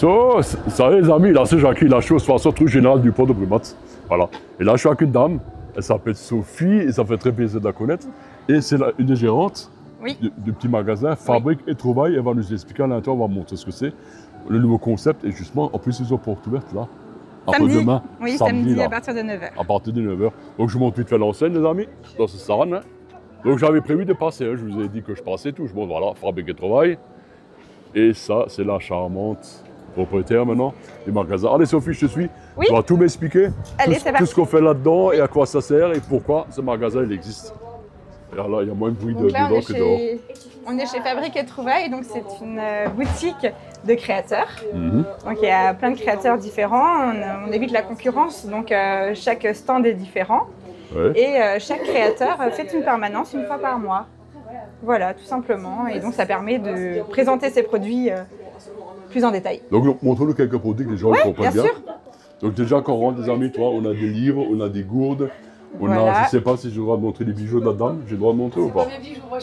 Ça les amis, là c'est Jackie, là je suis au sponsor truc général du port de Brumat. Voilà. Et là je suis avec une dame, elle s'appelle Sophie et ça fait très plaisir de la connaître. Et c'est une des gérantes du petit magasin Fabrique et Trouvailles. Elle va nous expliquer à l'intérieur, on va montrer ce que c'est, le nouveau concept. Et justement, en plus ils ont porte ouverte là. Samedi. Demain, Oui, samedi là, à partir de 9h. À partir de 9h. Donc je monte vite fait l'enseigne les amis, dans ce saran. Hein. Donc j'avais prévu de passer, hein. Je vous ai dit que je passais tout. Je monte voilà, Fabrique et Trouvailles. Et ça, c'est la charmante propriétaire maintenant du magasin. Allez Sophie, je te suis. Oui. Tu vas tout m'expliquer. Allez, Tout ce qu'on fait là-dedans et à quoi ça sert et pourquoi ce magasin il existe. Et là, il y a moins de bruit dedans que dehors. On est chez Fabrique et Trouvailles, donc c'est une boutique de créateurs. Mhm. Donc il y a plein de créateurs différents, on évite la concurrence, donc chaque stand est différent. Ouais. Et chaque créateur fait une permanence une fois par mois. Voilà, tout simplement. Et donc ça permet de présenter ses produits plus en détail. Donc montre-nous quelques produits que les gens comprennent bien. Bien sûr. Donc déjà quand on rentre des amis, toi, on a des livres, on a des gourdes. On a, je sais pas si j'ai le droit de montrer les bijoux de la dame, j'ai le droit de montrer ou pas?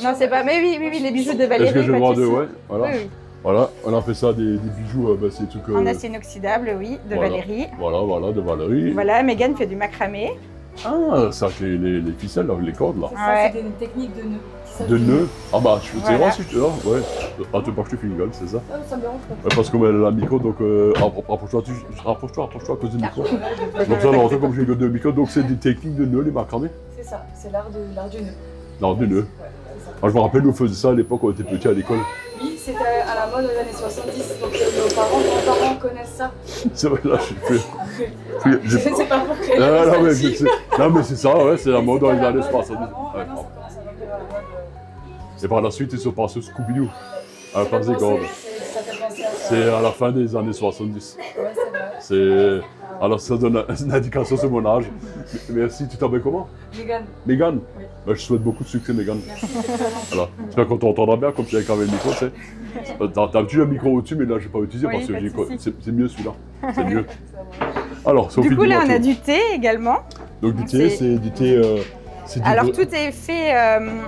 Non, c'est pas, mais oui, les bijoux de Valérie. Est-ce que j'ai le droit de, ouais, voilà. Oui. Voilà, on a fait ça des bijoux, c'est des trucs... En acier inoxydable, oui, de voilà. Valérie. Voilà, de Valérie. Voilà, Mégane fait du macramé. Ah, ça, les ficelles, là, les cordes, là. Ça, c'est une technique de nœud. De nœud? Ah bah, je sais Voilà. si je te là, ouais. Ah, tu pas que je te fais une gueule, c'est ça? Ah, ça me dérange pas. Ouais, parce que elle a la micro, donc rapproche-toi à cause du micro. Donc ça, alors, comme j'ai une gueule de micro, donc c'est des techniques de nœud, les macramés? C'est ça, c'est l'art du nœud. Non, du nœud. Ouais, c'est ça. Moi, je me rappelle, nous on faisait ça à l'époque quand on était petits à l'école. Oui, c'était à la mode des années 70, donc nos parents, grands-parents connaissent ça. C'est vrai, là, je suis C'est pas pour créer non, mais c'est ça, ouais, c'est la mode dans les années 70. Avant, Ouais, ça commence à devenir à la mode. et par la suite, ils sont passés au Scooby-Doo, à la place des cordes. Ça fait penser à ça. C'est à la fin des années 70. Ouais, c'est vrai. Alors ça donne une indication sur mon âge. Merci, tu t'appelles comment? Mégane. Mégane? Oui. Ben, je souhaite beaucoup de succès, Mégane. Merci. Voilà. J'espère qu'on t'entendra bien, comme tu as quand même le micro, tu sais. T'as un micro au-dessus, mais là, je n'ai pas utilisé Oui, parce pas de que souci. c'est mieux celui-là. C'est mieux. Alors, Sophie, Du coup, là, dis-moi on a tout. du thé également. Donc du thé, c'est du thé... c'est du Alors, vrai- tout est fait,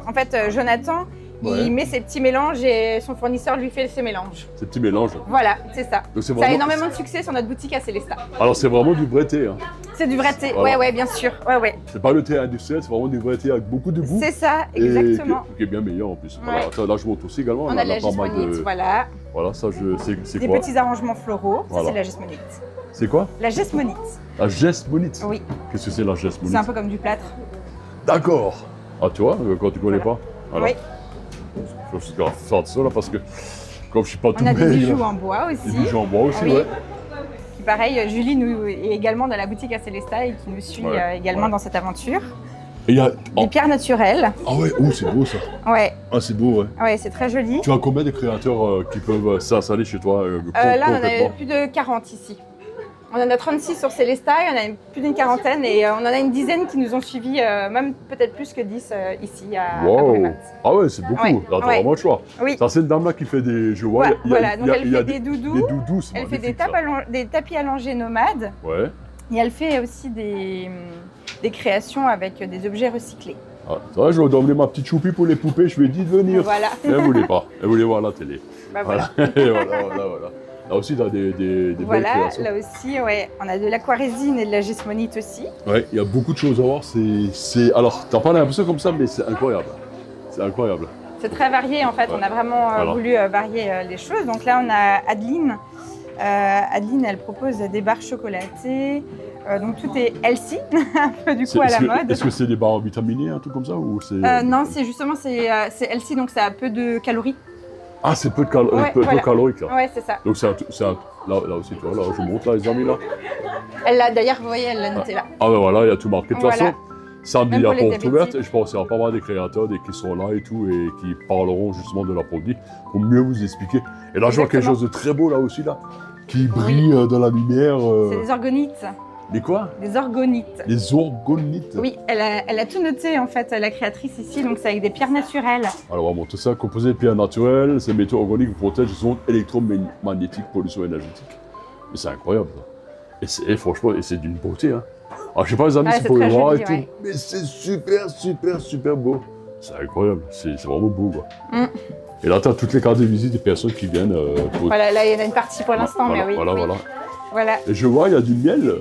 en fait, Jonathan, Ouais. il met ses petits mélanges et son fournisseur lui fait ses mélanges. Ces petits mélanges. Voilà, c'est ça. Donc, c'est Ça a vraiment- énormément de succès sur notre boutique à Célestat. Alors c'est vraiment du vrai thé. Hein. C'est du vrai thé, Voilà. ouais, bien sûr. Ouais. C'est pas le thé industriel, c'est vraiment du vrai thé avec beaucoup de goût. C'est ça, et exactement. qui est bien meilleur en plus. Ouais. Voilà. Ça, là, je montre aussi également. On a de la pas mal gesmonite, voilà. Voilà, ça, c'est Des quoi? petits arrangements floraux, Voilà. ça c'est de la gesmonite. C'est quoi? La gesmonite, La gesmonite. oui, Qu'est-ce que c'est la gesmonite? c'est un peu comme du plâtre. D'accord. Ah, tu vois, quand tu connais pas. Voilà. Oui. Je suis faire ça là parce que comme je suis pas tout On a des maigre, bijoux en bois aussi. Des bijoux en bois aussi, Oui. ouais. Puis pareil, Julie nous est également dans la boutique à Célestat et qui nous suit Ouais, également ouais. dans cette aventure. Et il y a... Des pierres naturelles. Ah ouais, oh, c'est beau ça. Ouais, Ah, c'est beau, ouais. c'est très joli. Tu as combien de créateurs qui peuvent s'installer chez toi Là, on en a concrètement? plus de 40 ici. On en a 36 sur Célestat, il y en a plus d'une quarantaine et on en a une dizaine qui nous ont suivis, même peut-être plus que 10 ici à Wow. Brumat. Ah ouais, c'est beaucoup. Ouais, Là, t'as ouais. vraiment le choix. Oui. Ça, c'est une dame là qui fait des... Je vois, Ouais, il y a- voilà, il donc y a- elle il y a fait des doudous. Des doudous, c'est Elle fait magnifique, des tapis allongés nomades ça. Ouais. et elle fait aussi des créations avec des objets recyclés. Ah, ça va, je vais emmener ma petite choupie pour les poupées, je lui ai dit de venir. Voilà. Elle voulait pas, elle voulait voir la télé. Bah, voilà. Voilà. voilà. Là aussi, tu as des belles Voilà, créations. là aussi, on a de l'aquarésine et de la gesmonite aussi. Ouais, il y a beaucoup de choses à voir. Alors, t'as pas l'impression comme ça, mais c'est incroyable. C'est incroyable. C'est très varié en fait, Ouais. on a vraiment Voilà. voulu varier les choses. Donc là, on a Adeline. Adeline, elle propose des barres chocolatées. Donc tout est healthy, un peu du coup à la mode. Est-ce que c'est des barres vitaminés, un truc comme ça ou c'est... Non, c'est justement c'est healthy, donc ça a peu de calories. Ah, c'est peu de Ouais, peu voilà. calorique, là. Ouais, c'est ça. Donc là aussi, tu vois, là, je montre, là, les amis, là. Elle l'a d'ailleurs, vous voyez, elle l'a noté là. Ah ben voilà, il y a tout marqué. De toute Voilà. façon, samedi, Même il y a pour les porte ouverte. diabétiques. Et je pense qu'il y aura pas mal de créateurs qui sont là et tout, et qui parleront justement de la produit pour mieux vous expliquer. Et là, je vois quelque Exactement. chose de très beau, là aussi, là, qui brille dans la lumière. C'est des orgonites. Mais quoi? Des orgonites. Les orgonites. Oui, elle a tout noté en fait, la créatrice ici, donc c'est avec des pierres naturelles. Alors, on va montrer ça. Composé de pierres naturelles, ces métaux organiques vous protègent des ondes électromagnétiques, pollution énergétique. Mais c'est incroyable, ça. Et franchement, et c'est d'une beauté, hein. Alors, je sais pas, les amis, Ah, si c'est pour le très voir et joli, tout. ouais. Mais c'est super beau. C'est incroyable, c'est vraiment beau, quoi. Et là, tu as toutes les cartes de visite des personnes qui viennent pour... Voilà, là, il y en a une partie pour l'instant, voilà, mais oui. Voilà. Et je vois, il y a du miel.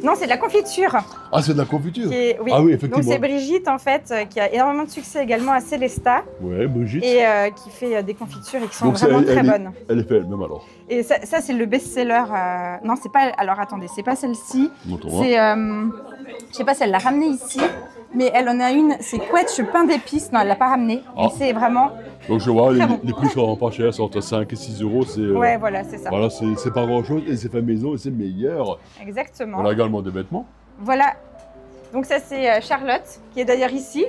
Non, c'est de la confiture. Ah, c'est de la confiture Oui. Ah oui, effectivement. Donc c'est Brigitte, en fait, qui a énormément de succès également à Célestat. Ouais, Brigitte. Et qui fait des confitures et qui sont vraiment très bonnes. Elle est fait elle-même, alors. Et ça c'est le best-seller. Non, c'est pas... Alors, attendez, c'est pas celle-ci. C'est... je sais pas si elle l'a ramenée ici. Mais elle en a une, c'est Quetch pain d'épices. Non, elle l'a pas ramenée. Mais c'est vraiment... Donc je vois, les prix sont pas chers, c'est entre 5 et 6 euros. Ouais, voilà, c'est ça. Voilà, c'est pas grand-chose et c'est fait maison et c'est meilleur. Exactement. On a également des vêtements. Voilà. Donc ça, c'est Charlotte, qui est d'ailleurs ici.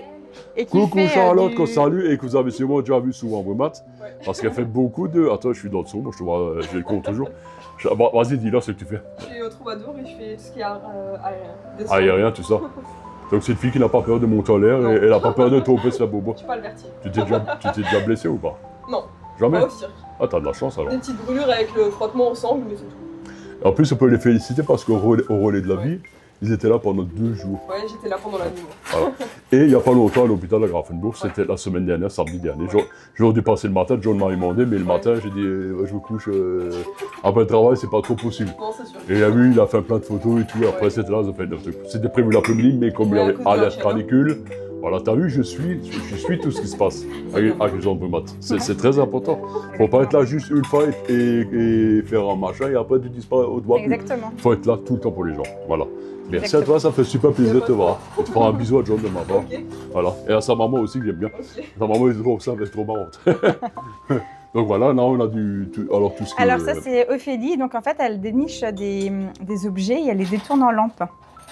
Et qui Coucou fait, Charlotte, qu'on salue et que vous avez sûrement déjà vu souvent en Brumat. Parce qu'elle fait beaucoup de... Attends, je suis dans le son, moi je te vois, je le compte toujours. Vas-y, dis-leur ce que tu fais. Je suis au troubadour et je fais tout ce qui est aérien. Aérien, tout ça. Donc c'est une fille qui n'a pas peur de monter en l'air et elle n'a pas peur de tomber sur la bobo. Je suis pas le vertige. Tu t'es déjà blessé ou pas? Non. Jamais? Pas au cirque. Ah, t'as de la chance alors. Des petites brûlures avec le frottement au sang, mais c'est tout. En plus, on peut les féliciter parce qu'au relais de la vie, ils étaient là pendant 2 jours. Ouais, j'étais là pendant la nuit. Voilà. Et il n'y a pas longtemps à l'hôpital de Grafenbourg, c'était la semaine dernière, samedi dernier. J'aurais dû passer le matin, John m'a demandé, mais le matin, j'ai dit, je me couche. Après le travail, c'est pas trop possible. Non, c'est sûr. Et il a vu, il a fait plein de photos et tout. Après, c'était là, c'était prévu l'après-midi, mais comme il y avait alerte canicule, voilà, t'as vu, je suis tout ce qui se passe avec les gens de Brumat. C'est très important. Faut pas être là juste une fois et faire un machin et après tu disparais au doigt. Exactement. Faut être là tout le temps pour les gens. Voilà. Merci à toi, ça fait super plaisir de te voir. Je te prends un bisou à John de ma part. Voilà. Et à sa maman aussi, que j'aime bien. Sa maman est trop simple, elle est trop marrante. Donc voilà, là on a tout ce qui Alors ça c'est Ophélie, donc en fait elle déniche des objets et elle les détourne en lampe.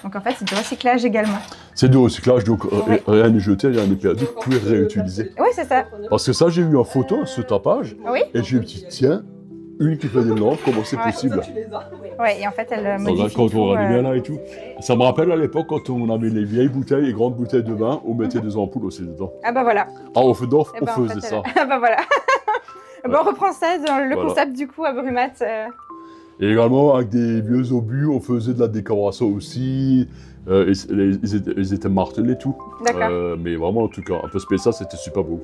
Donc en fait c'est du recyclage également. C'est du recyclage, donc rien n'est jeté, rien n'est perdu, tout est réutilisé. Oui, c'est ça. Parce que ça j'ai vu en photo sur ta page, et j'ai dit tiens, une qui fait des lampes, comment c'est possible? Oui, et en fait elle modifie quand on rallumait là et tout. Ça me rappelle à l'époque quand on avait les vieilles bouteilles, les grandes bouteilles de vin, on mettait des ampoules aussi dedans. Ah bah voilà. Ah on faisait ça. Ah bah voilà. Bon, on reprend ça dans le concept du coup à Brumat. Et également avec des vieux obus, on faisait de la décoration aussi. Ils étaient martelés et tout. D'accord. Mais vraiment en tout cas, un peu spécial, c'était super beau.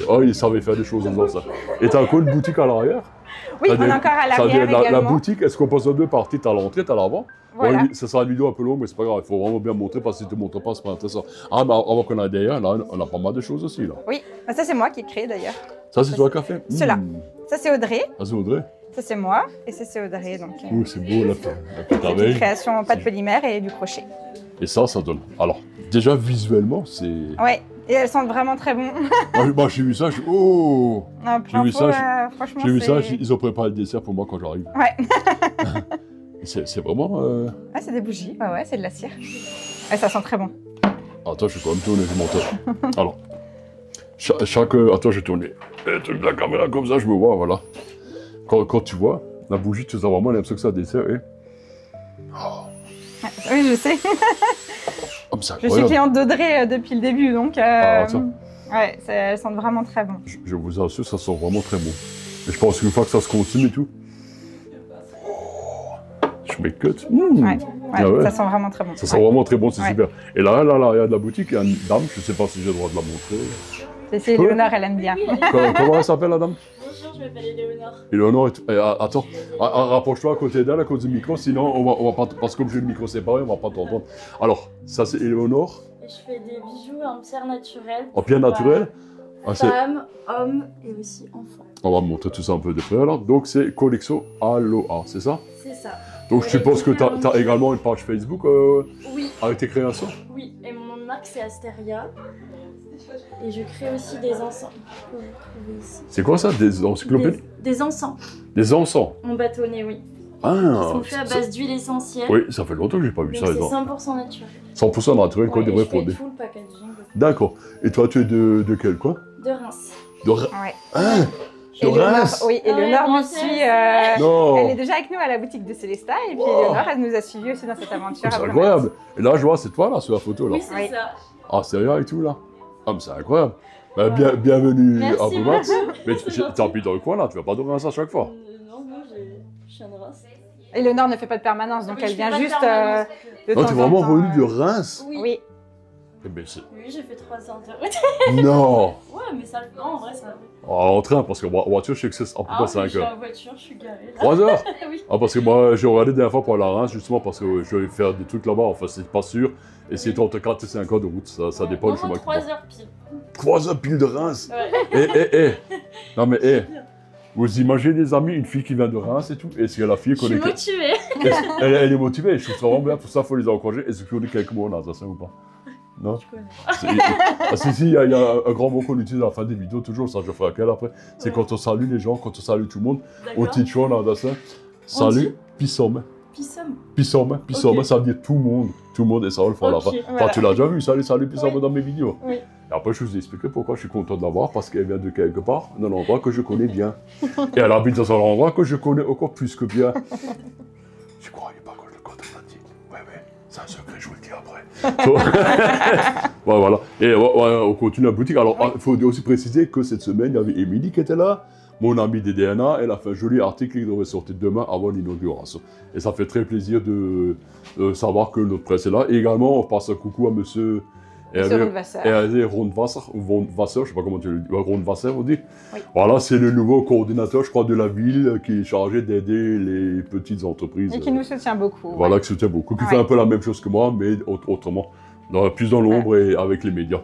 Oh, ils savaient faire des choses dans ça. Et t'as encore une boutique à l'arrière? Oui, on est encore à l'arrière également. La boutique, est-ce qu'on passe en 2 parties? T'as l'entrée, t'as l'avant. Voilà. Bon, ça sera une vidéo un peu longue, mais c'est pas grave. Il faut vraiment bien montrer parce que si tu ne montres pas, c'est pas intéressant. Ah, mais avant qu'on aille derrière, là, on a pas mal de choses aussi. Là. Oui, ça c'est moi qui ai créé d'ailleurs. Ça, c'est toi qui as fait? Cela. Ça, c'est Audrey. Ah, c'est Audrey. Ça, c'est moi. Et ça, c'est Audrey. Donc, c'est beau, la petite abeille. C'est une création pâte polymère et du crochet. Et ça donne. Alors, déjà, visuellement, c'est. Ouais, et elles sentent vraiment très bon. Moi, j'ai vu ça, oh! J'ai vu ça, franchement. J'ai vu ça, ils ont préparé le dessert pour moi quand j'arrive. Ouais. C'est vraiment. Ah, c'est des bougies, ouais, c'est de la cire. Ouais, ça sent très bon. Attends, je vais quand même tourner le montage. Alors, attends, je vais tourner. La caméra comme ça, je me vois, voilà. Quand tu vois, la bougie, tu sens vraiment l'impression que ça dessert. Oui, je sais. Oh, je suis cliente d'Audrey depuis le début, donc. Ouais, elles sentent vraiment très bon. Je vous assure, ça sent vraiment très bon. Et je pense qu'une fois que ça se consume et tout. Je m'écoute. Ouais, ça sent vraiment très bon. Ça sent vraiment très bon, c'est super. Et là, il y a de la boutique, il y a une dame, je ne sais pas si j'ai le droit de la montrer. C'est Léonore, elle aime bien. Comment elle s'appelle, la dame? Bonjour, je m'appelle Éléonore. Éléonore, attends, rapproche-toi à côté d'elle, à cause du micro, sinon on va pas, parce que comme j'ai le micro séparé, on va pas t'entendre. Alors, ça c'est Éléonore. Je fais des bijoux en pierre naturelle. En pierre naturelle? Femmes, hommes et aussi enfants. On va montrer tout ça un peu de près alors. Donc c'est Colexo Aloha, c'est ça? C'est ça. Donc je suppose que tu as également une page Facebook oui. Avec tes créations? Oui, et mon nom de marque c'est Asteria. Et je crée aussi des encens. C'est quoi ça? Des encyclopédies? Des encens. Des encens? En bâtonnet, oui. Ah, ils sont faits à base d'huile essentielle. Oui, ça fait longtemps que j'ai pas vu ça. C'est 100% naturel. 100% naturel, quoi, des vrais produits. Tout le packaging. D'accord. Et toi, tu es de quel coin? De Reims. De Reims? Ouais. Ah, de Reims? Oui, et Léonore nous suit. Non. Elle est déjà avec nous à la boutique de Célestat. Et puis Léonore, elle nous a suivis aussi dans cette aventure. C'est incroyable. Et là, je vois, c'est toi, là, sur la photo, là. Oui, c'est ça. Ah, sérieux et tout, là? Ah, mais c'est incroyable. Bah, bienvenue à Brumat. Mais tu habites dans le coin, là, tu vas pas de Reims à chaque fois? Non, je suis de Reims. Et Léonore ne fait pas de permanence, donc elle vient juste de temps en temps. Tu es vraiment venu de Reims? Oui. Eh ben, oui, j'ai fait 3 heures de route. Non. Ouais, mais ça... Non, en vrai, ça... En train, parce qu'en voiture, je sais que c'est à peu près 5 heures. Je suis heures. en voiture, je suis garée. 3 heures? Oui. Ah, parce que moi, j'ai regardé la dernière fois pour la Reims, justement, parce que je vais faire des trucs là-bas, enfin, c'est pas sûr. Et c'est entre 4 et 5 heures de route, ça dépend du chemin. 3 heures pile. 3 heures pile de Reims? Ouais. Non, mais vous imaginez, les amis, une fille qui vient de Reims et tout, et si la fille Je suis connaît... motivée. Elle est motivée, je trouve ça vraiment bien, pour ça, il faut les encourager. Est-ce que tu connais quelques mots en alsacien ou pas? Non? Je connais. Si, il y a un grand mot qu'on utilise à la fin des vidéos, toujours, ça je ferai à quel après. C'est quand on salue les gens, quand on salue tout le monde. Au titre en alsacien, salut, pissomme. Pissomme. Pissomme, ça veut dire tout le monde, et ça on le fera à la fin. Voilà. Enfin, tu l'as déjà vu, salut, pissomme dans mes vidéos. Oui. Et après, je vous ai expliqué pourquoi je suis content de l'avoir, parce qu'elle vient de quelque part, d'un endroit que je connais bien. Et elle habite dans un endroit que je connais encore plus que bien. Je croyais pas que je le contreplatique. Ouais, c'est un secret, je vous le dis après. Ouais, voilà. Et on continue la boutique. Alors, il faut aussi préciser que cette semaine, il y avait Émilie qui était là, mon ami des DNA. Elle a fait un joli article qui devrait sortir demain avant l'inauguration. Et ça fait très plaisir de savoir que notre presse est là. Et également, on passe un coucou à monsieur Hervé Rondwasser, ou Rondwasser, je sais pas comment tu le dis, Rondwasser on dit. Oui. Voilà, c'est le nouveau coordinateur, je crois, de la ville qui est chargé d'aider les petites entreprises. Et qui nous soutient beaucoup. Voilà, qui soutient beaucoup, qui fait un peu la même chose que moi, mais autrement, plus dans l'ombre et avec les médias.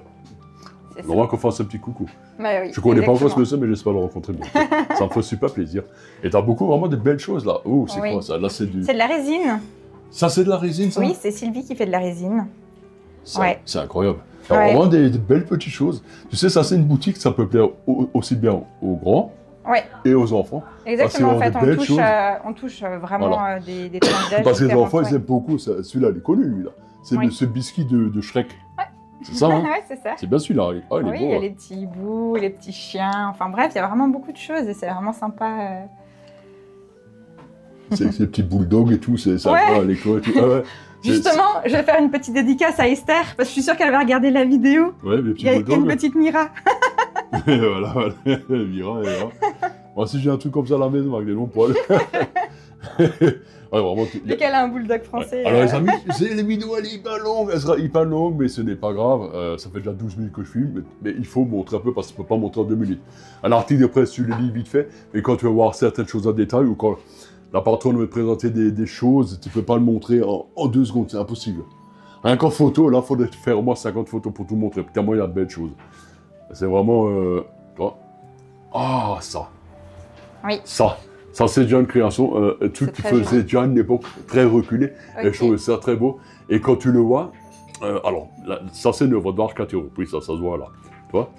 Vraiment qu'on fasse un petit coucou. Bah oui, je connais pas encore ce monsieur, mais j'espère le rencontrer bientôt. Ça me fait super plaisir. Et t'as beaucoup vraiment de belles choses là. Oh, c'est quoi ça? Là, c'est du... C'est de la résine. Ça, c'est de la résine, ça? Oui, c'est Sylvie qui fait de la résine. C'est incroyable. Alors, vraiment des belles petites choses. Tu sais, ça, c'est une boutique, ça peut plaire aussi bien aux grands et aux enfants. Exactement, en fait, on touche vraiment des tranches d'âge. Parce que les enfants, ils aiment beaucoup. Celui-là, il est connu, lui, là. C'est ce biscuit de Shrek. Ouais. C'est ça, hein? Ouais, c'est ça. C'est bien celui-là. Il est beau. Il y a les petits hiboux, les petits chiens. Enfin bref, il y a vraiment beaucoup de choses et c'est vraiment sympa. C'est ces petits bulldogs et tout, c'est sympa à l'école et tout. Ah ouais. Justement, je vais faire une petite dédicace à Esther, parce que je suis sûre qu'elle va regarder la vidéo. Ouais, les petits bulldogs. Il y a une bulldogs. petite Mira. Voilà, Mira, elle est là. Moi, si j'ai un truc comme ça à la maison avec des longs poils. Ouais, vraiment. Dès qu'elle a un bulldog français. Alors, les amis, les vidéos, elle est hyper longue. Elle sera hyper longue, mais ce n'est pas grave. Ça fait déjà 12 minutes que je filme, mais il faut montrer un peu parce que je ne peux pas montrer en 2 minutes. Un article de presse, tu le lis vite fait, et quand tu vas voir certaines choses en détail ou quand la patronne veut te présenter des choses, tu ne peux pas le montrer en 2 secondes, c'est impossible. Rien qu'en photo, là, il faudrait faire au moins 50 photos pour tout montrer. Tellement il y a de belles choses. C'est vraiment... Ah, ça. Oui. Ça, c'est déjà une création. Un truc qui faisait déjà une époque très reculée. Okay. Et je trouve ça très beau. Et quand tu le vois... alors, là, ça, c'est une œuvre d'art qui a été reprise, ça se voit là. Tu vois?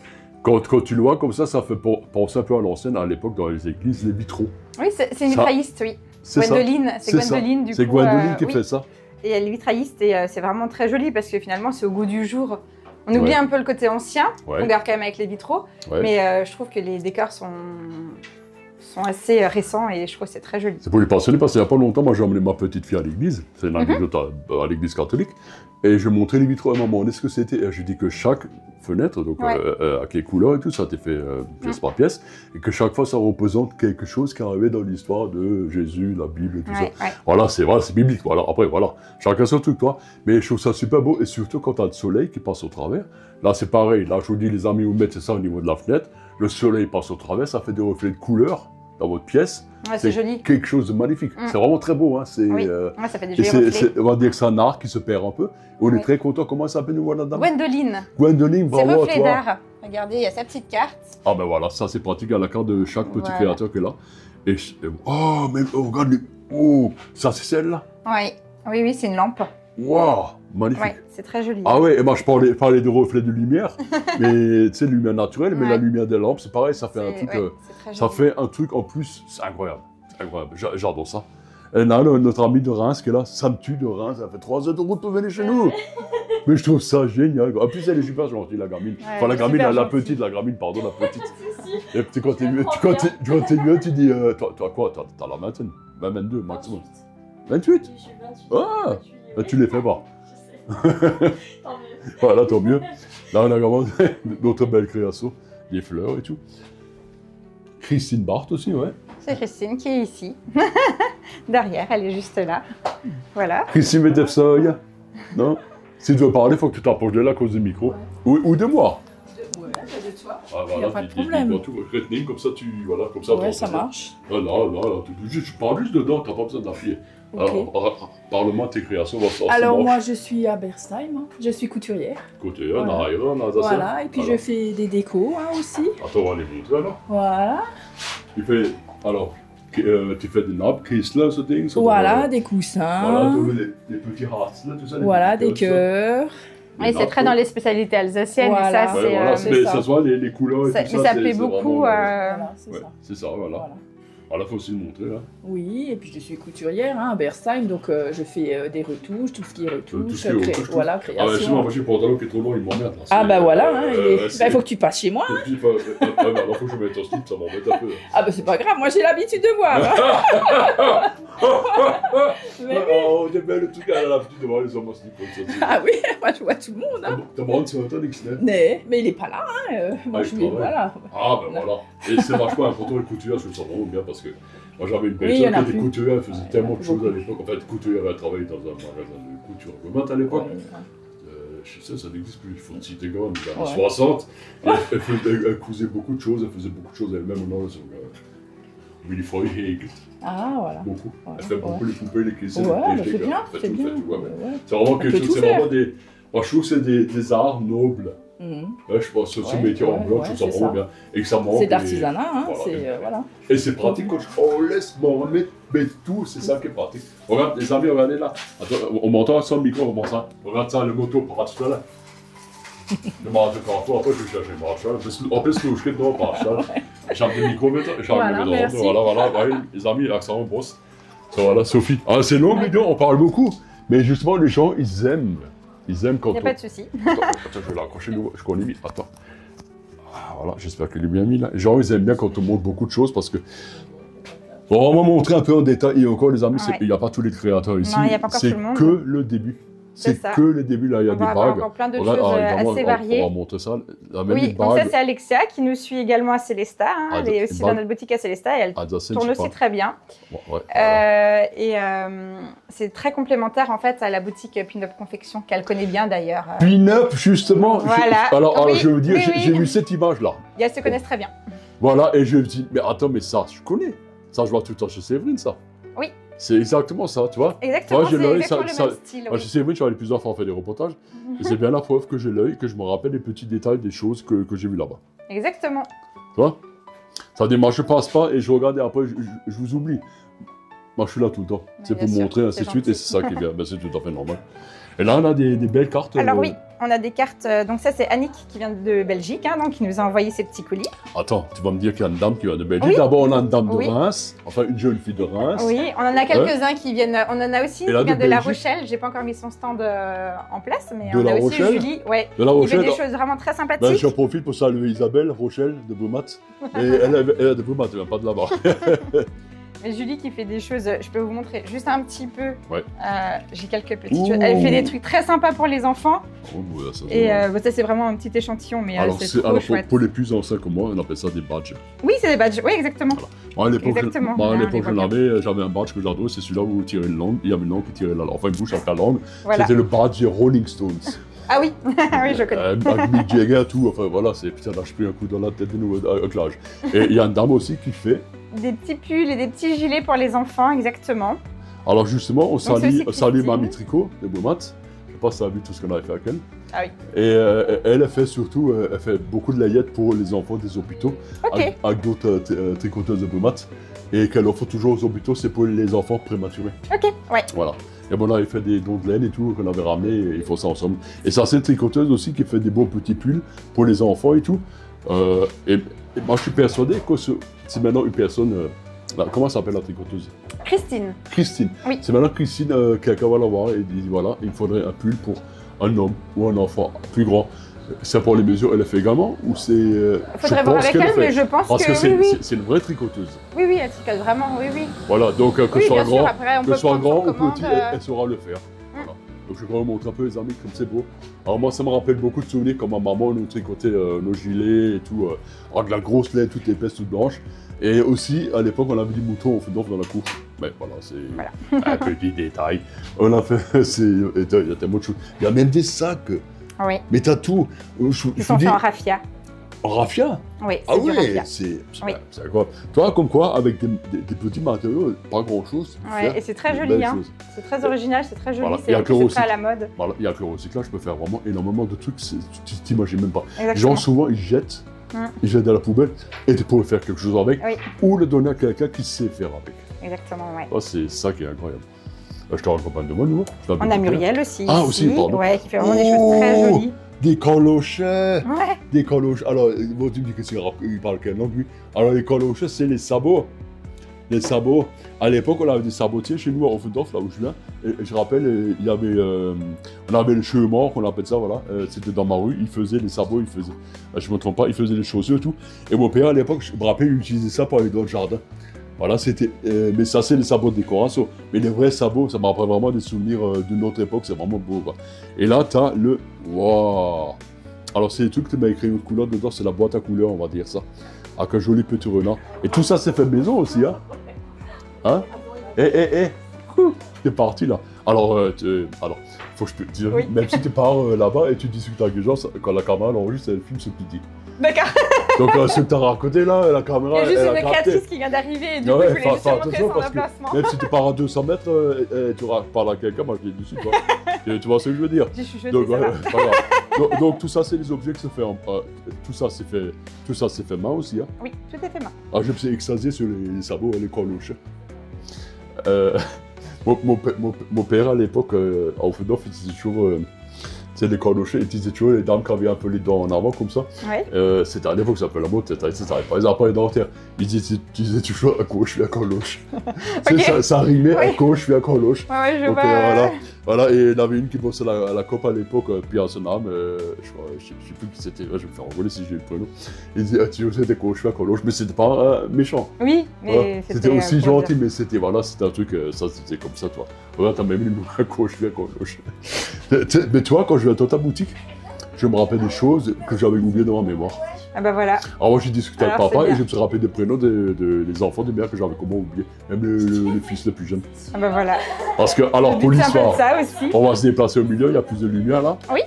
Quand tu le vois comme ça fait penser un peu à l'ancienne, à l'époque, dans les églises, les vitraux. Oui, c'est une vitrailliste, oui. Gwendoline, c'est Gwendoline, du coup. C'est Gwendoline qui fait ça. Et elle est vitrailliste, et c'est vraiment très joli, parce que finalement, c'est au goût du jour. On oublie un peu le côté ancien, on garde quand même avec les vitraux, mais je trouve que les décors sont assez récents, et je trouve que c'est très joli. C'est pour les passionnés, parce qu'il n'y a pas longtemps, moi j'ai emmené ma petite fille à l'église, c'est une anecdote à l'église catholique, et je montrais les vitraux à maman, est-ce que c'était, je dis que chaque fenêtre, donc avec les couleurs et tout, ça a été fait pièce par pièce, et que chaque fois ça représente quelque chose qui arrivait dans l'histoire de Jésus, la Bible et tout ça. Voilà, c'est vrai, c'est biblique, voilà. Après, voilà, chacun son truc, toi. Mais je trouve ça super beau, et surtout quand tu as le soleil qui passe au travers, là c'est pareil, là je vous dis, les amis, vous mettez ça au niveau de la fenêtre, le soleil passe au travers, ça fait des reflets de couleurs dans votre pièce. C'est joli. Quelque chose de magnifique. C'est vraiment très beau. Hein. Ça fait des jolis reflets. On va dire que c'est un art qui se perd un peu. On est très content. Comment ça s'appelle, nous, voilà, dame? Gwendoline. Gwendoline, bravo à toi. C'est reflet d'art. Regardez, il y a sa petite carte. Ah ben voilà, ça c'est pratique à la carte de chaque petit créateur qui est là. Et oh, mais regarde, ça c'est celle-là. Oui, c'est une lampe. Waouh, magnifique. Ouais, c'est très joli. Ah ouais, et moi je parlais de reflets de lumière, mais tu sais, lumière naturelle, mais la lumière des lampes, c'est pareil, ça fait un truc, ça fait un truc en plus, c'est incroyable, j'adore ça. Et là, notre ami de Reims qui est là, ça me tue de Reims, ça fait 3 heures de route pour venir chez nous. Mais je trouve ça génial. En plus, elle est super gentille, la gamine. Enfin, la gamine, la petite, la petite. Et puis quand t'es mieux, tu dis, toi quoi, t'as la vingtaine, 22 maximum. 28? Je suis 28. Ah, tu les fais pas. Je sais. Tant mieux. Voilà, tant mieux. Là, on a vraiment d'autres belles créations, des fleurs et tout. Christine Barthes aussi, ouais. C'est Christine qui est ici. Derrière, elle est juste là. Voilà. Christine Medefsoy. Non? Si tu veux parler, il faut que tu t'approches de là à cause du micro. Ouais. Ou de moi. Ouais, de toi. Ah, Il n'y a pas de problème. Comme ça, voilà, comme ça. Ouais, ça marche. Non, tu parles juste dedans, tu n'as pas besoin d'appuyer. Okay. Alors, parle-moi tes créations. Alors, moi, je suis à Berstheim, hein. Je suis couturière. Couturière, voilà. Voilà, et puis je fais des décos aussi. Attends, on va les montrer alors. Voilà. Tu fais des nappes, Kistler, ce ding. Voilà, des coussins. Voilà, des petits hearts, là, tout ça. Voilà, des cœurs. Oui, c'est très dans les spécialités alsaciennes. Voilà. Et ça, c'est. Voilà, mais ça se voit, les couleurs et tout ça. Mais ça plaît beaucoup. Voilà, c'est ça, voilà. Voilà, faut aussi le montrer là. Oui, et puis je suis couturière à Berstheim, donc je fais des retouches, tout ce qui est retouche, voilà, création. Ah bah sinon, moi j'ai le pantalon qui est trop long, il m'emmerde. Ah bah voilà, il faut que tu passes chez moi. Hein. Alors faut que je mette un slip, ça m'embête un peu. Ah bah c'est pas grave, moi j'ai l'habitude de voir. Oh, t'es belle, le truc, elle a l'habitude de voir les hommes en slip comme ça. Ah oui, moi je vois tout le monde. Hein. T'as marrant sur un ton X-Net. Mais il est pas là, hein. Moi je lui, voilà. Ah ben voilà. Et c'est vachement important les couturières, je le sens vraiment bien parce que moi j'avais une belle sœur qui était couturière, elle faisait tellement de choses à l'époque. En fait, couturière, elle travaillait dans un magasin de couture Brumat à l'époque. Je sais, ça n'existe plus, il faut une cité grande, dans les années 60. Elle cousait beaucoup de choses, elle faisait beaucoup de choses elle-même au nord. Willy Freud Hegel. Ah voilà. Beaucoup. Elle fait beaucoup les poupées, les cuissons. Ouais, c'est bien, c'est bien. C'est vraiment quelque chose, c'est vraiment des. Moi je trouve que c'est des arts nobles. Ouais, je pense ce métier en blanc, je trouve ça vraiment bien. Et que ça manque. C'est d'artisanat, hein, voilà. Et c'est pratique quand on laisse-moi mettre tout, c'est ça qui est pratique. Regarde, les amis, regardez là. Attends, on m'entend sans le micro, comment ça? Regarde ça, le moto, pas tout à l'heure. Le marche de carrefour, après je vais chercher le marche. En plus, je suis dans le marche. J'ai un micro, voilà, les amis, l'accent en bosse. Voilà, Sophie. Ah, c'est long, vidéo, on parle beaucoup. Mais justement, les gens, ils aiment. Ils aiment quand on... Il n'y a pas de souci. Attends, je vais l'accrocher, je connais mis. Attends. Ah, voilà, j'espère qu'il est bien mis là. Les gens, ils aiment bien quand on montre beaucoup de choses parce que... Bon, on va montrer un peu en détail. Et encore, les amis, il n'y a pas tous les créateurs ici. Non, il n'y a pas encore tout le monde. C'est que le début. C'est que le début, là, il y a des bagues. Encore plein de choses assez variées. On va montrer ça. Oui, donc ça, c'est Alexia qui nous suit également à Célesta. Hein. Elle est aussi dans notre boutique à Célesta et elle tourne aussi très bien. Et c'est très complémentaire, en fait, à la boutique Pin-Up Confection, qu'elle connaît bien, d'ailleurs. Pin-Up, justement. Voilà. Alors, je veux dire, j'ai vu cette image-là. Et elles se connaissent très bien. Voilà, et je me dis, mais attends, mais ça, je connais. Ça, je vois tout le temps chez Séverine, ça. Oui. C'est exactement ça, tu vois. Exactement, c'est exactement le même style. Moi, chez Séverine, je suis allé plusieurs fois faire des reportages. Et c'est bien la preuve que j'ai l'œil, que je me rappelle les petits détails des choses que j'ai vues là-bas. Exactement. Tu vois? Ça dit, moi, je passe pas et je regarde et après, je vous oublie. Moi, je suis là tout le temps. C'est pour montrer, ainsi de suite, et c'est ça qui est bien. Ben, c'est tout à fait normal. Et là, on a des belles cartes. Alors oui, on a des cartes. Donc ça, c'est Annick qui vient de Belgique, hein, donc qui nous a envoyé ces petits colis. Attends, tu vas me dire qu'il y a une dame qui vient de Belgique. Oui. D'abord, on a une dame de Reims, enfin une jeune fille de Reims. Oui, on en a quelques-uns qui viennent. On en a aussi qui vient de La Rochelle. J'ai pas encore mis son stand en place, mais on a aussi Julie. Ouais. De La Rochelle. Il fait des choses vraiment très sympathiques. Ben, j'en profite pour saluer Isabelle Rochelle de Brumat. Et elle est de Brumat, elle vient pas de là-bas. Et Julie qui fait des choses, je peux vous montrer juste un petit peu. Ouais. J'ai quelques petites choses. Elle fait des trucs très sympas pour les enfants. Oh, ouais, ça, et ça, c'est vraiment un petit échantillon, mais c'est trop chouette. Pour les plus anciens comme moi, on appelle ça des badges. Oui, c'est des badges, oui, exactement. Voilà. Moi, à l'époque, j'avais un badge que j'adorais, c'est celui-là où vous tirez une langue, il y avait une langue qui tirait la langue, enfin une bouche avec la langue. Voilà. C'était le badge des Rolling Stones. Ah oui, oui, je connais. Avec Mick Jagger, tout, enfin voilà, c'est putain, là, je pris un coup dans la tête de nouveau avec l'âge. Et il y a une dame aussi qui fait des petits pulls et des petits gilets pour les enfants, exactement. Alors justement, on salue Mamie Tricot de Brumat. Je sais pas si tu as vu tout ce qu'on avait fait avec elle. Ah oui. Et elle fait surtout, elle fait beaucoup de layette pour les enfants des hôpitaux, avec d'autres tricoteuses de Brumat. Et qu'elle offre toujours aux hôpitaux, c'est pour les enfants prématurés. Ok, ouais. Voilà. Et bon là, il fait des dons de laine et tout, qu'on avait ramené, et ils font ça ensemble. Et ça, c'est une tricoteuse aussi qui fait des beaux petits pulls pour les enfants et tout. Et moi, je suis persuadé que c'est maintenant une personne... comment s'appelle la tricoteuse? Christine. Christine. Oui. C'est maintenant Christine qui va la voir et dit, voilà, il faudrait un pull pour un homme ou un enfant plus grand. C'est pour les mesures, elle le fait également ou c'est... Il faudrait voir avec elle, mais je pense parce que c'est une vraie tricoteuse. Oui, oui, elle tricote vraiment, oui, oui. Voilà, donc que ce soit grand, ou petit, elle saura le faire. Voilà. Donc je vais vous montrer un peu les amis comme c'est beau. Alors moi, ça me rappelle beaucoup de souvenirs quand ma maman nous tricotait nos gilets et tout, avec la grosse laine toute épaisse, toute blanche. Et aussi, à l'époque, on avait des moutons dans la cour. Mais voilà, c'est un petit détail. On a fait, il y a tellement de choses. Il y a même des sacs. Oui. Mais t'as tout. Ils sont faits en raffia. En raffia? Oui, c'est du raffia. C'est incroyable. Toi, comme quoi, avec des petits matériaux, pas grand-chose. Oui, et c'est très joli, hein. C'est très original, c'est très joli, voilà. C'est très à la mode. Voilà, il y a que le recyclage, je peux faire vraiment énormément de trucs, tu t'imagines même pas. Exactement. Les gens, souvent, ils jettent à la poubelle, et tu pourrais faire quelque chose avec, ou le donner à quelqu'un qui sait faire avec. Exactement, oui. Oh, c'est ça qui est incroyable. Je te raccompagne de moi, nous. On a Muriel aussi. Ah, aussi, pardon. Ouais, qui fait vraiment des choses très jolies. Des colochets. Ouais. Des colochets. Alors, bon, tu me dis qu'il parle quelle langue, lui? Alors, les colochets, c'est les sabots. Les sabots. À l'époque, on avait des sabotiers chez nous à Offendorf, là où je viens. Et je rappelle, il y avait, on avait le chemin, on appelle ça, voilà. C'était dans ma rue. Il faisait les sabots, il faisait. Je ne me trompe pas, il faisait les chaussures et tout. Et mon père, à l'époque, je me rappelle, il utilisait ça pour aller dans le jardin. Voilà, c'était. Mais ça, c'est les sabots de décoration. Mais les vrais sabots, ça me rappelle vraiment des souvenirs d'une autre époque, c'est vraiment beau, quoi. Et là, tu as le. Waouh! Alors, c'est des trucs que tu m'as écrit une couleur dedans, c'est la boîte à couleurs, on va dire ça. Avec un joli petit renard. Et tout ça, c'est fait maison aussi, hein? Hein? T'es parti là. Alors, faut que je te dise, même si tu pars là-bas et tu discutes avec les gens, quand la caméra l'enregistre, elle filme ce que tu dis. D'accord. Donc, ce que tu as raconté là, la caméra. Il y a juste une créatrice qui vient d'arriver et du coup, je voulais juste montrer son emplacement. Même si tu pars à 200 mètres, tu parles à quelqu'un, moi je l'ai dessus, quoi. Tu vois ce que je veux dire? J'ai chuchoté, donc, ça va. Donc, tout ça, c'est les objets qui se fait. Tout ça, c'est fait main aussi, hein? Oui, tout est fait main. Ah, je me suis extasié sur les sabots et les coloches. Mon père, à l'époque, à Offendorf, il disait toujours. C'est les colochets, ils disaient toujours les dames qui avaient un peu les dents en avant comme ça. Ouais. C'était à l'époque, ça s'appelait la mode, ça n'arrive pas les appareils dentaires. Ils disaient toujours à gauche, je suis à coloche. Okay. Ça rimait à gauche, je suis à coloche. Ouais, je vois. Voilà, et il y en avait une qui bossait à la COP à l'époque, puis à son âme, je sais plus qui c'était, je vais me faire envoler si j'ai le prénom. Il disait, tu c'était gauche, je suis à coloche, mais c'était pas méchant. Oui, mais voilà. C'était aussi gentil, mais c'était un truc, ça c'était comme ça, toi. Voilà, t'as même une à gauche, je suis à coloche. Mais toi, quand je vais dans ta boutique, je me rappelle des choses que j'avais oubliées dans ma mémoire. Ah bah voilà. Alors moi j'ai discuté avec papa et je me suis rappelé des prénoms des enfants des mères que j'avais comment oublié. Même le fils le plus jeune. Ah bah voilà. Parce que, alors pour l'histoire, on va se déplacer au milieu, il y a plus de lumière là. Oui.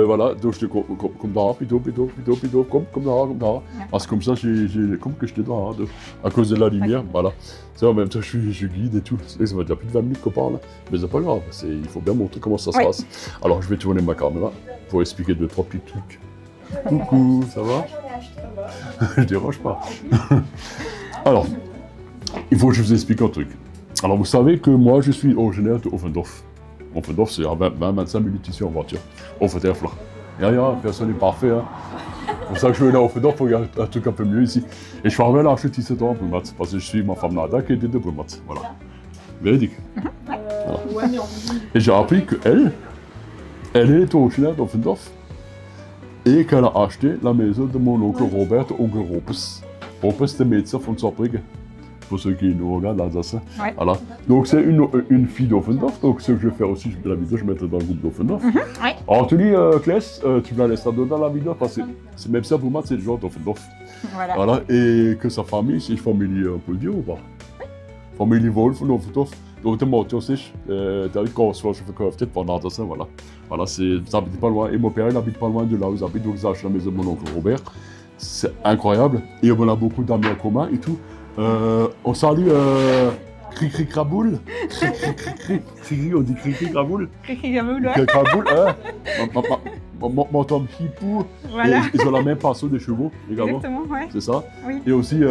Voilà, donc j'étais comme Dara, plutôt, comme Dara. Parce que comme ça, comme que j'étais Dara, à cause de la lumière, voilà. C'est en même temps, je guide et tout. Ça va déjà plus de 20 minutes qu'on parle, mais c'est pas grave, il faut bien montrer comment ça se passe. Alors je vais tourner ma caméra pour expliquer 2-3 petits trucs. Coucou, ça va? Je dérange pas. Alors, il faut que je vous explique un truc. Alors vous savez que moi, je suis originaire de Offendorf. Offendorf, c'est à 20-25 minutes ici en voiture. Offendorf, là. Et rien, personne n'est parfait. Hein. C'est pour ça que je vais là à Offendorf pour regarder un truc un peu mieux ici. Et je suis arrivé là à 17 ans à Brumat, parce que je suis ma femme Nada qui était de Brumat. Voilà. Véridique. Voilà. Et j'ai appris qu'elle est originaire d'Offendorf et qu'elle a acheté la maison de mon oncle Robert, oncle Ropes. Ropes, c'était médecin von Saarbrücken. Pour ceux qui nous regardent, l'Alsace. Ouais. Voilà. Donc c'est une fille d'Offendorf. Donc ce que je vais faire aussi, la vidéo, je vais mettre dans le groupe d'Offendorf. Ouais. Alors tu dis, Claes, tu me la laisses dans la vidéo parce que c'est même ça pour moi, c'est le genre d'Offendorf. Voilà. Et que sa famille, c'est une famille, on peut le dire ou pas? Oui. Famille Wolf von Offendorf. Donc tu m'as aussi, David Korsfors, je fais peut-être pendant ça, voilà. Voilà, ça habite pas loin. Et mon père, il habite pas loin de là où j'habite, donc j'ai acheté la maison de mon oncle Robert. C'est incroyable. Et on a beaucoup d'amis en commun et tout. On salue Cricri Craboul. Cricri, on dit Cricri Craboul. Cricri Craboul, ouais. Craboul, mon Tom Hipou. Voilà. Ils ont la même passion des chevaux également. Exactement, ouais. C'est ça. Oui. Et aussi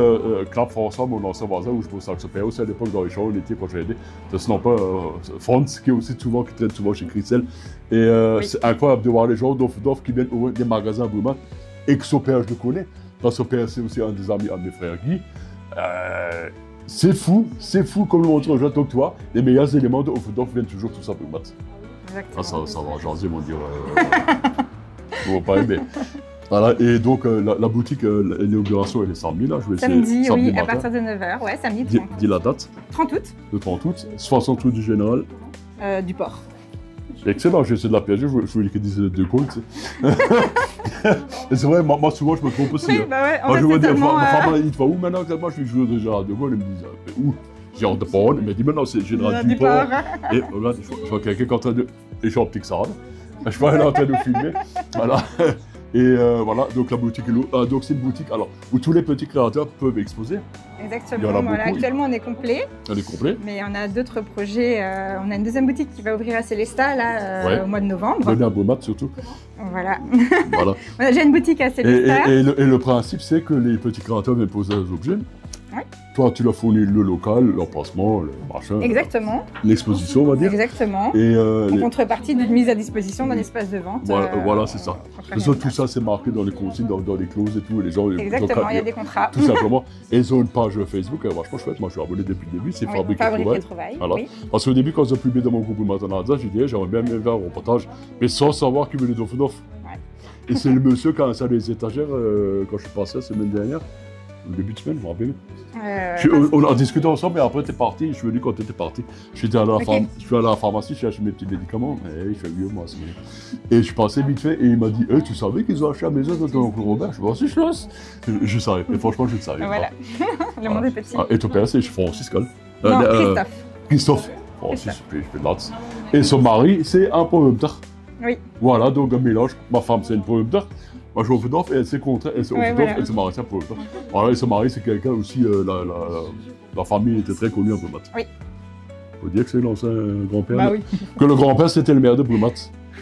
Clap François, mon ancien voisin, où je bossais avec ce père aussi à l'époque dans les champs l'été quand j'ai aidé. Sinon pas Franz, qui traîne souvent chez Christelle. Et c'est incroyable de voir les gens d'Offendorf qui viennent ouvrir des magasins à Brumat et que son père, je le connais. Parce que son père, c'est aussi un des amis, un de mes frères Guy. C'est fou comme le montre aujourd'hui. Donc, toi, les meilleurs éléments de Offendorf viennent toujours tous à Brumat. Exactement. Ça va jaser, mon dire. On va pas aimer. Voilà, et donc la boutique, l'inauguration, elle est samedi, là. Je vais samedi, oui, matin. à partir de 9h, ouais, samedi 30 août. Dis la date. 30 août. Le 30 août, 60 août du général. Du port. Excellent, j'ai essayé de la piéger, je voulais qu'elle dise de quoi, tu sais. C'est vrai, moi souvent je me trompe aussi. Oui, bah ouais, je veux dire, ma femme, il te va où maintenant? Moi je suis joueur déjà à De Gaulle, elle me dit, où? J'ai hâte de prendre, il m'a dit, maintenant, c'est général du port. Et regarde, je vois quelqu'un qui est en train de... Et je suis en petit salade. Je vois elle est en train de filmer. Voilà. Et voilà, donc la boutique est là. Donc c'est une boutique alors, où tous les petits créateurs peuvent exposer. Exactement, voilà, actuellement on est complet. On est complet. Mais on a d'autres projets. On a une deuxième boutique qui va ouvrir à Célestat là, au mois de novembre. Venez à Beaumat surtout. Voilà. Voilà. On a déjà une boutique à Célestat. Et le principe c'est que les petits créateurs viennent poser leurs objets. Oui. Toi, tu leur fournis le local, l'emplacement, le machin. Exactement. L'exposition, on va dire. Exactement. Et en contrepartie d'une mise à disposition d'un espace de vente. Voilà, c'est ça. Tout ça, c'est marqué dans les consignes, dans les clauses et tout. Et les gens, exactement, il y a des contrats. Tout simplement. Et ils ont une page Facebook, elle est vachement chouette. Moi, je suis abonné depuis le début. C'est Fabrique et Trouvaille. Voilà. Oui. Parce qu'au début, quand j'ai publié dans mon groupe Matanada, j'ai dit, j'aimerais bien faire un reportage, mais sans savoir qui venait d'Offenoff. Et c'est le monsieur qui a installé les étagères quand je suis passé la semaine dernière. Au début de semaine, je me rappelle. On a discuté ensemble, mais après, t'es parti. Je suis venu quand t'étais parti. Je suis allé à la pharmacie, je cherchais mes petits médicaments. Et je fais mieux, moi. Et je suis passé vite fait, et il m'a dit tu savais qu'ils ont acheté la maison de ton oncle Robert? Je me suis dit, je savais. Et franchement, je le savais. Voilà. Le monde est petit. Et ton père, c'est Francis Cole. Non, Christophe. Christophe. Francis, je fais de l'art. Et son mari, c'est un promoteur. Oui. Voilà, donc un mélange. Ma femme, c'est une promoteur. Moi, je suis au Fedorf et elle s'est contrainte, elle s'est mariée à Paul. Voilà, et son mari, c'est quelqu'un aussi, la famille était très connue à Brumat. Oui. Faut dire que c'est l'ancien grand-père. Bah oui. Que le grand-père, c'était le maire de Brumat.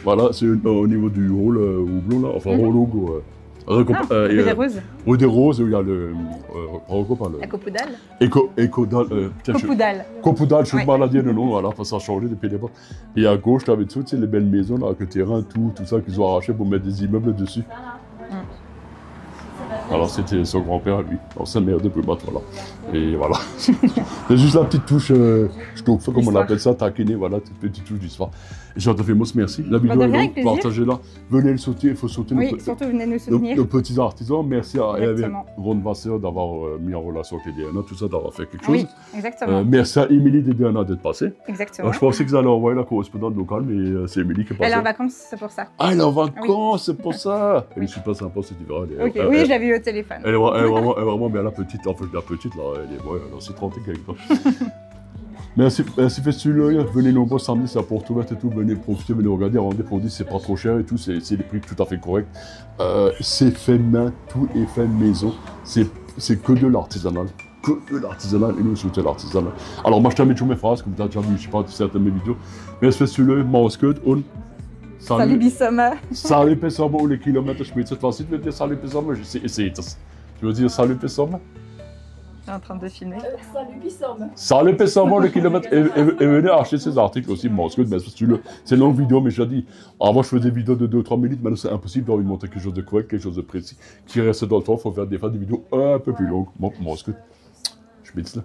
Voilà, c'est au niveau du hall houblon, là, enfin, hall Hugo. Rue des Roses. Rue des Roses, où il y a le. La Copoudal. Copoudal, je suis mal à dire le nom, voilà, ça a changé depuis l'époque. Et à gauche, tu avais dessous, tu sais, les belles maisons, là, avec le terrain, tout ça qu'ils ont arraché pour mettre des immeubles dessus. Alors c'était son grand-père, lui, l'ancien maire de Brumat, voilà. Et voilà. C'est juste la petite touche, je trouve, comme on appelle ça, taquiner, voilà, cette petite touche d'histoire. Et je te fais merci. La vidéo est longue, partagez-la. Venez le soutenir, il faut soutenir surtout venez nous soutenir. Nos petits artisans. Merci à Ron Vasseur d'avoir mis en relation avec les DNA, tout ça, d'avoir fait quelque chose. Oui, exactement. Merci à Émilie des DNA d'être passée. Exactement. Je pensais qu'ils allaient envoyer la correspondante locale, mais c'est Émilie qui est passée. Elle est en vacances, c'est pour ça. Ah, elle est en vacances, c'est pour ça. Elle est super sympa, si tu verras. Oui, je l'avais eu au téléphone. Elle est vraiment bien la petite. En fait, la petite, là, elle est aussi 30 et quelques temps. Merci Festival, venez nombreux samedi, c'est à Porto Verte et tout, venez profiter, venez regarder, rendez-vous, c'est pas trop cher et tout, c'est des prix tout à fait corrects. C'est fait main, tout est fait maison, c'est que de l'artisanal. Que de l'artisanal, et nous soutenons l'artisanal. Alors moi je termine toutes mes phrases, comme tu as déjà vu, je sais pas, certaines de mes vidéos. Merci Festival, Mausket, und Salut Bissama. Salut Bissama, les kilomètres, je peux cette fois-ci, je veux dire salut Bissama, je sais essayer ça. Tu veux dire salut Bissama? En train de filmer. Salut Bissam. Salut Bissam, le kilomètre. Et venez acheter ces articles aussi. Bon, c'est une longue vidéo, mais je dis, avant je faisais des vidéos de 2-3 minutes, maintenant c'est impossible d'avoir montrer quelque chose de correct, quelque chose de précis, qui reste dans le temps. Il faut faire des vidéos un peu plus longues. Bon, je mets ça.